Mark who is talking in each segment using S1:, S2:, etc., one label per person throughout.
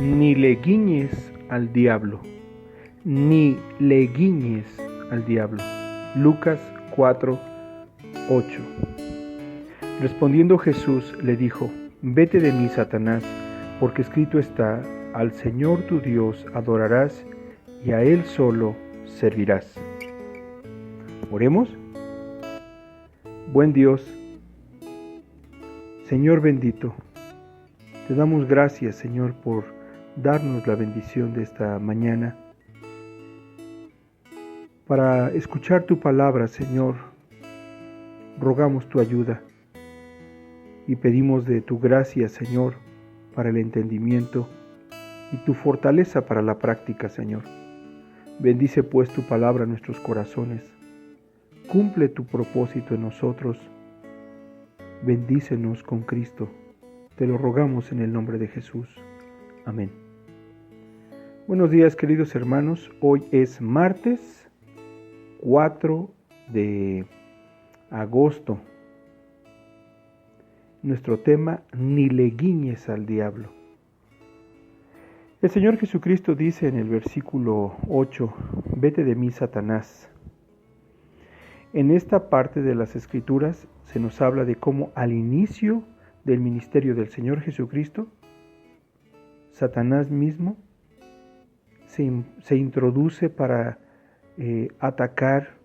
S1: ni le guiñes al diablo, ni le guiñes al diablo. Lucas 4:8. Respondiendo Jesús le dijo: Vete de mí, Satanás, porque escrito está: al Señor tu Dios adorarás y a Él solo servirás. Oremos. Buen Dios, Señor bendito, te damos gracias, Señor, por darnos la bendición de esta mañana para escuchar tu palabra, Señor. Rogamos tu ayuda y pedimos de tu gracia, Señor, para el entendimiento y tu fortaleza para la práctica, Señor. Bendice pues tu palabra en nuestros corazones. Cumple tu propósito en nosotros. Bendícenos con Cristo. Te lo rogamos en el nombre de Jesús. Amén. Buenos días, queridos hermanos. Hoy es martes 4 de agosto. Nuestro tema: ni le guiñes al diablo. El Señor Jesucristo dice en el versículo 8: Vete de mí, Satanás. En esta parte de las Escrituras se nos habla de cómo al inicio del ministerio del Señor Jesucristo, Satanás mismo se introduce para atacar,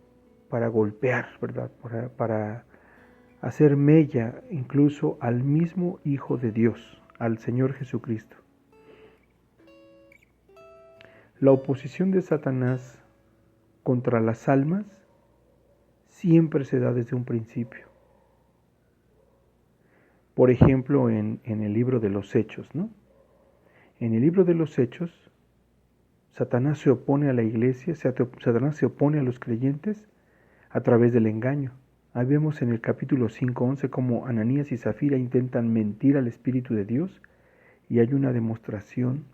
S1: para golpear, ¿verdad? Para hacer mella incluso al mismo Hijo de Dios, al Señor Jesucristo. La oposición de Satanás contra las almas siempre se da desde un principio. Por ejemplo, en el libro de los Hechos, ¿no? En el libro de los Hechos, Satanás se opone a la iglesia, Satanás se opone a los creyentes a través del engaño. Ahí vemos en el capítulo 5:11 cómo Ananías y Zafira intentan mentir al Espíritu de Dios, y hay una demostración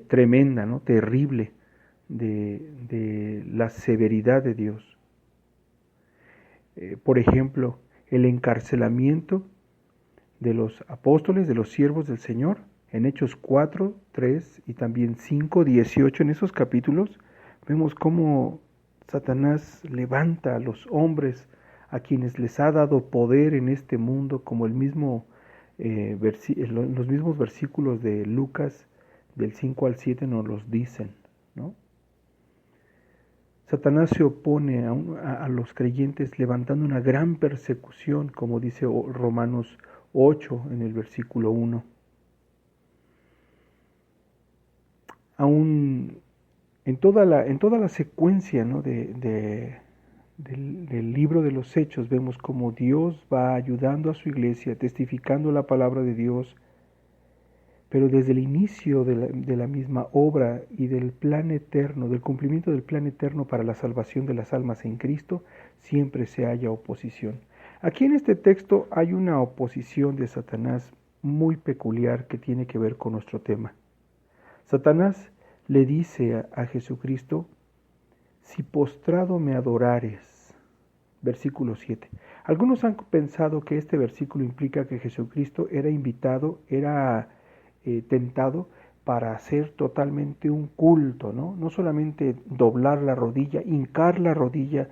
S1: tremenda, ¿no? Terrible de la severidad de Dios. Por ejemplo, el encarcelamiento de los apóstoles, de los siervos del Señor, en Hechos 4, 3 y también 5, 18, en esos capítulos, vemos cómo Satanás levanta a los hombres a quienes les ha dado poder en este mundo, como los mismos versículos de Lucas del 5 al 7 nos los dicen, ¿no? Satanás se opone a los creyentes levantando una gran persecución, como dice Romanos 8 en el versículo 1. Aún en toda la secuencia, ¿no? del libro de los Hechos, vemos cómo Dios va ayudando a su iglesia, testificando la palabra de Dios, pero desde el inicio de la misma obra y del plan eterno, del cumplimiento del plan eterno para la salvación de las almas en Cristo, siempre se halla oposición. Aquí en este texto hay una oposición de Satanás muy peculiar que tiene que ver con nuestro tema. Satanás le dice a Jesucristo: si postrado me adorares. Versículo 7. Algunos han pensado que este versículo implica que Jesucristo era tentado para hacer totalmente un culto, ¿no? No solamente doblar la rodilla, hincar la rodilla,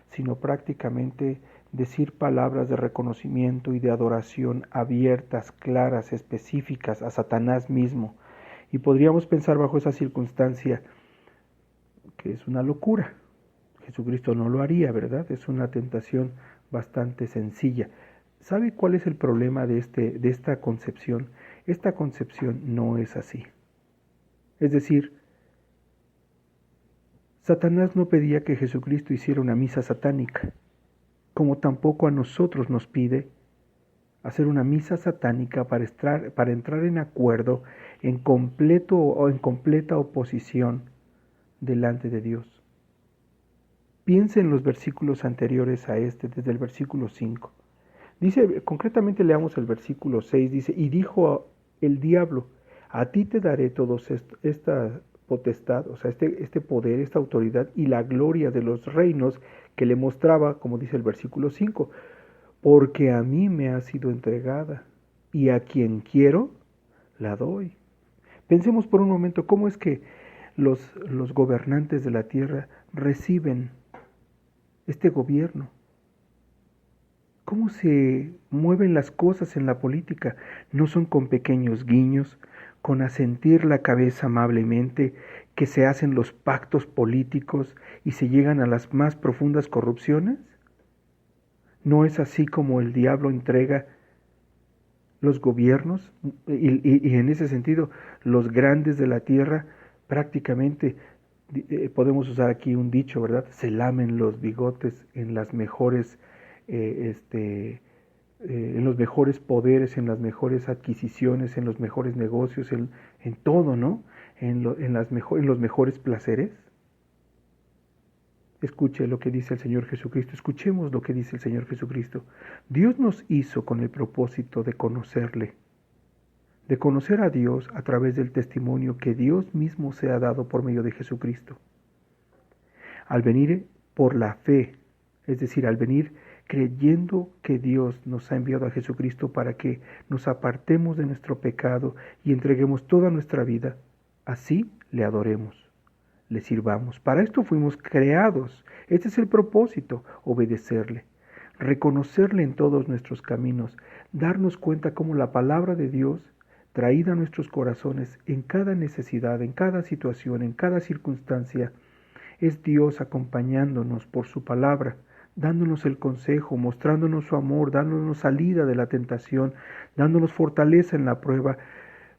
S1: sino prácticamente decir palabras de reconocimiento y de adoración abiertas, claras, específicas a Satanás mismo. Y podríamos pensar bajo esa circunstancia que es una locura. Jesucristo no lo haría, ¿verdad? Es una tentación bastante sencilla. ¿Sabe cuál es el problema de esta concepción? Esta concepción no es así. Es decir, Satanás no pedía que Jesucristo hiciera una misa satánica, como tampoco a nosotros nos pide hacer una misa satánica para entrar en acuerdo, en completa oposición delante de Dios. Piense en los versículos anteriores a desde el versículo 5. Dice, concretamente leamos el versículo 6, dice: y dijo el diablo: a ti te daré todos esta potestad, o sea, este poder, esta autoridad y la gloria de los reinos, que le mostraba, como dice el versículo 5, porque a mí me ha sido entregada, y a quien quiero, la doy. Pensemos por un momento cómo es que los gobernantes de la tierra reciben este gobierno. ¿Cómo se mueven las cosas en la política? No son con pequeños guiños, con asentir la cabeza amablemente, que se hacen los pactos políticos y se llegan a las más profundas corrupciones. ¿No es así como el diablo entrega los gobiernos? Y en ese sentido, los grandes de la tierra prácticamente, podemos usar aquí un dicho, ¿verdad? Se lamen los bigotes en las mejores en los mejores poderes, en las mejores adquisiciones, en los mejores negocios, en todo, ¿no? En los mejores placeres. Escuche lo que dice el Señor Jesucristo, escuchemos lo que dice el Señor Jesucristo. Dios nos hizo con el propósito de conocerle, de conocer a Dios a través del testimonio que Dios mismo se ha dado por medio de Jesucristo. Al venir por la fe, es decir, al venir creyendo que Dios nos ha enviado a Jesucristo para que nos apartemos de nuestro pecado y entreguemos toda nuestra vida, así le adoremos, le sirvamos. Para esto fuimos creados. Este es el propósito, obedecerle, reconocerle en todos nuestros caminos, darnos cuenta cómo la palabra de Dios, traída a nuestros corazones en cada necesidad, en cada situación, en cada circunstancia, es Dios acompañándonos por su palabra, dándonos el consejo, mostrándonos su amor, dándonos salida de la tentación, dándonos fortaleza en la prueba,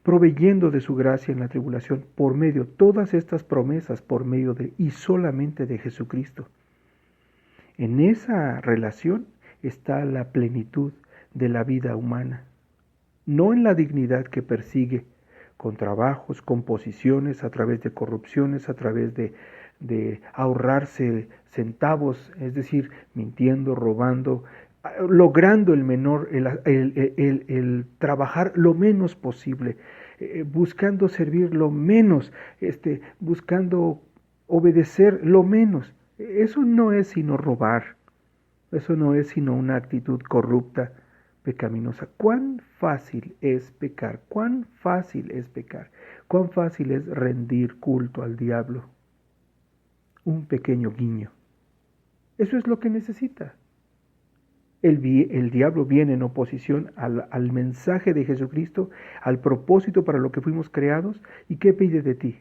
S1: proveyendo de su gracia en la tribulación, por medio de todas estas promesas, por medio de y solamente de Jesucristo. En esa relación está la plenitud de la vida humana, no en la dignidad que persigue, con trabajos, con posiciones, a través de corrupciones, a través de ahorrarse centavos, es decir, mintiendo, robando, logrando el trabajar lo menos posible, buscando servir lo menos, buscando obedecer lo menos. Eso no es sino robar, eso no es sino una actitud corrupta, pecaminosa. ¿Cuán fácil es pecar? ¿Cuán fácil es pecar? ¿Cuán fácil es rendir culto al diablo? Un pequeño guiño. Eso es lo que necesita. El diablo viene en oposición al mensaje de Jesucristo, al propósito para lo que fuimos creados. ¿Y qué pide de ti?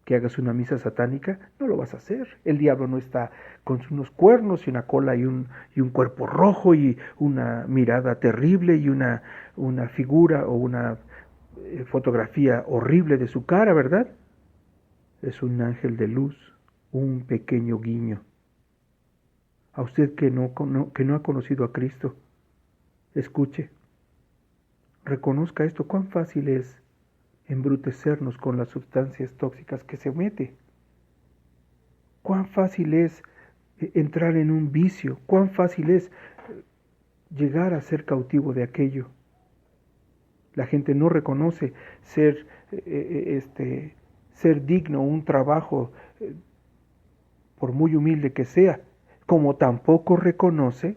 S1: ¿Que hagas una misa satánica? No lo vas a hacer. El diablo no está con unos cuernos y una cola y un cuerpo rojo y una mirada terrible y una figura o una fotografía horrible de su cara, ¿verdad? Es un ángel de luz, un pequeño guiño. A usted que no ha conocido a Cristo, escuche, reconozca esto, cuán fácil es embrutecernos con las sustancias tóxicas que se mete. Cuán fácil es entrar en un vicio, cuán fácil es llegar a ser cautivo de aquello. La gente no reconoce ser digno, un trabajo, por muy humilde que sea, como tampoco reconoce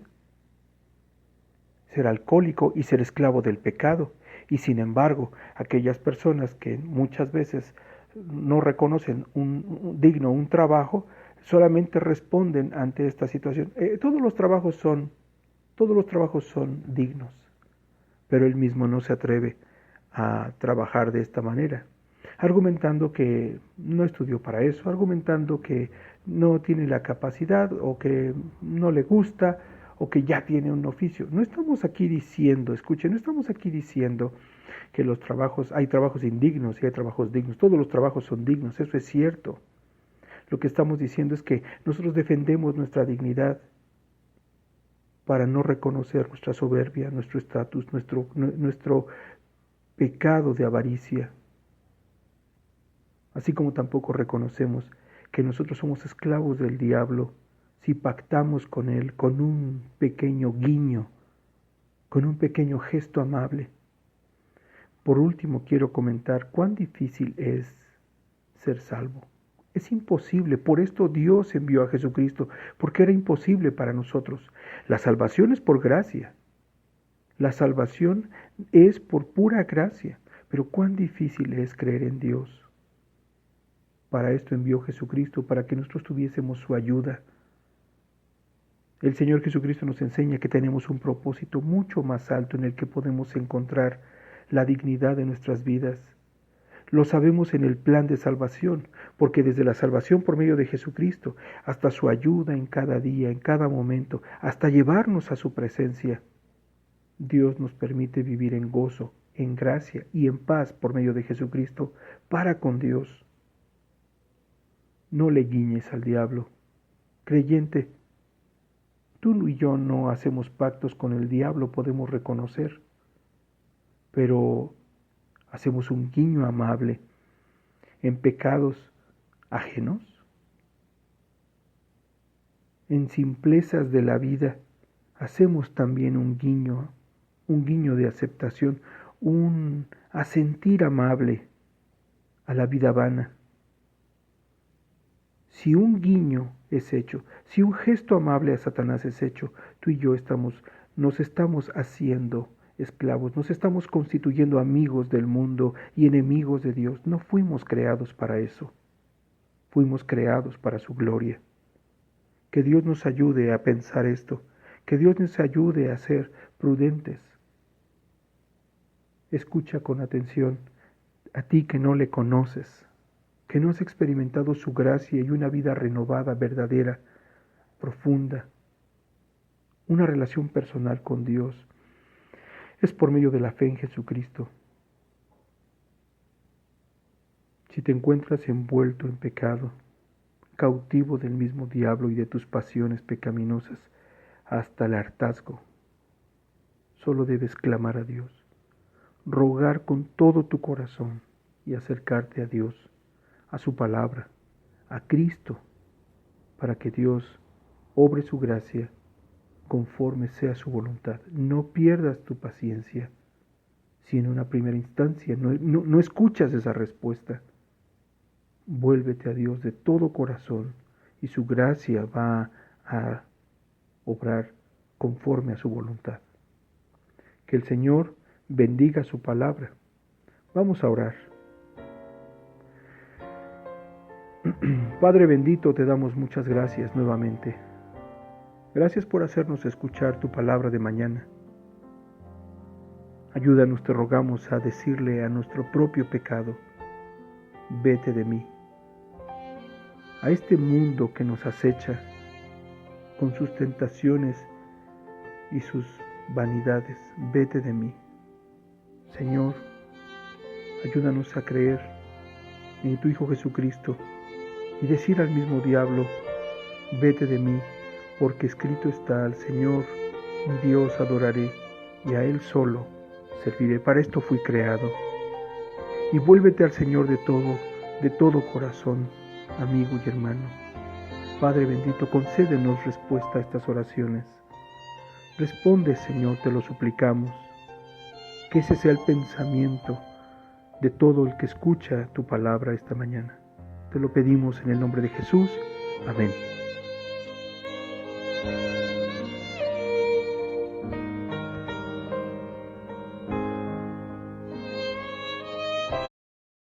S1: ser alcohólico y ser esclavo del pecado. Y sin embargo, aquellas personas que muchas veces no reconocen un trabajo, solamente responden ante esta situación. Todos los trabajos son dignos, pero él mismo no se atreve a trabajar de esta manera, argumentando que no estudió para eso, argumentando que no tiene la capacidad o que no le gusta o que ya tiene un oficio. No estamos aquí diciendo, escuchen, no estamos aquí diciendo que hay trabajos indignos y hay trabajos dignos. Todos los trabajos son dignos, eso es cierto. Lo que estamos diciendo es que nosotros defendemos nuestra dignidad para no reconocer nuestra soberbia, nuestro estatus, nuestro pecado de avaricia. Así como tampoco reconocemos que nosotros somos esclavos del diablo si pactamos con él con un pequeño guiño, con un pequeño gesto amable. Por último, quiero comentar cuán difícil es ser salvo. Es imposible, por esto Dios envió a Jesucristo, porque era imposible para nosotros. La salvación es por gracia. La salvación es por pura gracia. Pero cuán difícil es creer en Dios. Para esto envió Jesucristo, para que nosotros tuviésemos su ayuda. El Señor Jesucristo nos enseña que tenemos un propósito mucho más alto en el que podemos encontrar la dignidad de nuestras vidas. Lo sabemos en el plan de salvación, porque desde la salvación por medio de Jesucristo hasta su ayuda en cada día, en cada momento, hasta llevarnos a su presencia, Dios nos permite vivir en gozo, en gracia y en paz por medio de Jesucristo para con Dios. No le guiñes al diablo. Creyente, tú y yo no hacemos pactos con el diablo, podemos reconocer, pero hacemos un guiño amable en pecados ajenos, en simplezas de la vida. Hacemos también un guiño de aceptación, un asentir amable a la vida vana. Si un guiño es hecho, si un gesto amable a Satanás es hecho, tú y yo nos estamos haciendo esclavos, nos estamos constituyendo amigos del mundo y enemigos de Dios. No fuimos creados para eso, fuimos creados para su gloria. Que Dios nos ayude a pensar esto, que Dios nos ayude a ser prudentes. Escucha con atención a ti que no le conoces, que no has experimentado su gracia y una vida renovada, verdadera, profunda, una relación personal con Dios. Es por medio de la fe en Jesucristo. Si te encuentras envuelto en pecado, cautivo del mismo diablo y de tus pasiones pecaminosas hasta el hartazgo, solo debes clamar a Dios, rogar con todo tu corazón y acercarte a Dios, a su palabra, a Cristo, para que Dios obre su gracia conforme sea su voluntad. No pierdas tu paciencia si en una primera instancia no escuchas esa respuesta. Vuélvete a Dios de todo corazón y su gracia va a obrar conforme a su voluntad. Que el Señor bendiga su palabra. Vamos a orar. Padre bendito, te damos muchas gracias nuevamente. Gracias por hacernos escuchar tu palabra de mañana. Ayúdanos, te rogamos, a decirle a nuestro propio pecado: vete de mí. A este mundo que nos acecha con sus tentaciones y sus vanidades, vete de mí. Señor, ayúdanos a creer en tu Hijo Jesucristo y decir al mismo diablo: vete de mí, porque escrito está: al Señor mi Dios adoraré y a Él solo serviré. Para esto fui creado. Y vuélvete al Señor de todo corazón, amigo y hermano. Padre bendito, concédenos respuesta a estas oraciones. Responde, Señor, te lo suplicamos. Que ese sea el pensamiento de todo el que escucha tu palabra esta mañana. Te lo pedimos en el nombre de Jesús. Amén.